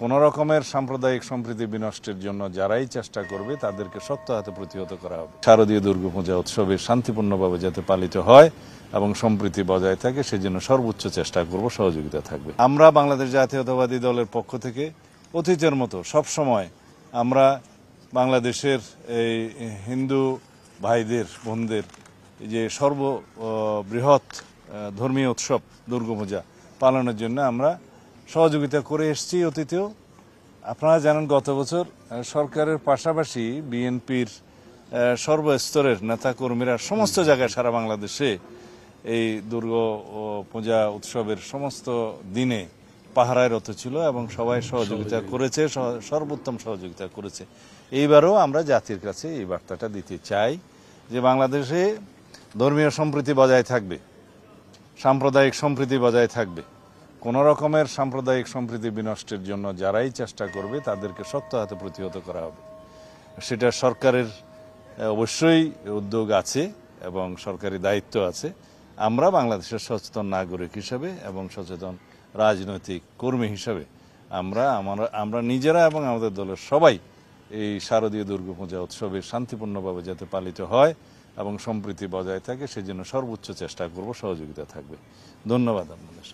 কোনো রকমের সাম্প্রদায়িক সম্প্রীতি বিনষ্টের জন্য যারাই চেষ্টা করবে তাদেরকে শক্ত হাতে প্রতিহত করা হবে। শারদীয় দুর্গাপূজা উৎসবে শান্তিপূর্ণভাবে যাতে পালিত হয় এবং সম্প্রীতি বজায় থাকে সেজন্য সর্বোচ্চ চেষ্টা করব, সহযোগিতা থাকবে। আমরা বাংলাদেশ জাতীয়তাবাদী দলের পক্ষ থেকে অতীতের মতো সবসময় আমরা বাংলাদেশের এই হিন্দু ভাইদের বোনদের যে সর্ববৃহৎ ধর্মীয় উৎসব দুর্গাপূজা পালনের জন্য আমরা সহযোগিতা করে এসেছি অতীতেও। আপনারা জানেন গত বছর সরকারের পাশাপাশি বিএনপির সর্বস্তরের নেতাকর্মীরা সমস্ত জায়গায় সারা বাংলাদেশে এই দুর্গাপূজা উৎসবের সমস্ত দিনে পাহারায় রত ছিল এবং সবাই সহযোগিতা করেছে, সর্বোত্তম সহযোগিতা করেছে। এইবারও আমরা জাতির কাছে এই বার্তাটা দিতে চাই যে বাংলাদেশে ধর্মীয় সম্প্রীতি বজায় থাকবে, সাম্প্রদায়িক সম্প্রীতি বজায় থাকবে। কোনো রকমের সাম্প্রদায়িক সম্প্রীতি বিনষ্টের জন্য যারাই চেষ্টা করবে তাদেরকে শক্ত হাতে প্রতিহত করা হবে। সেটা সরকারের অবশ্যই উদ্যোগ আছে এবং সরকারি দায়িত্ব আছে। আমরা বাংলাদেশের সচেতন নাগরিক হিসাবে এবং সচেতন রাজনৈতিক কর্মী হিসাবে আমরা নিজেরা এবং আমাদের দলের সবাই এই শারদীয় দুর্গাপূজা উৎসবে শান্তিপূর্ণভাবে যাতে পালিত হয় এবং সম্প্রীতি বজায় থাকে সেজন্য সর্বোচ্চ চেষ্টা করব, সহযোগিতা থাকবে। ধন্যবাদ আপনাদের।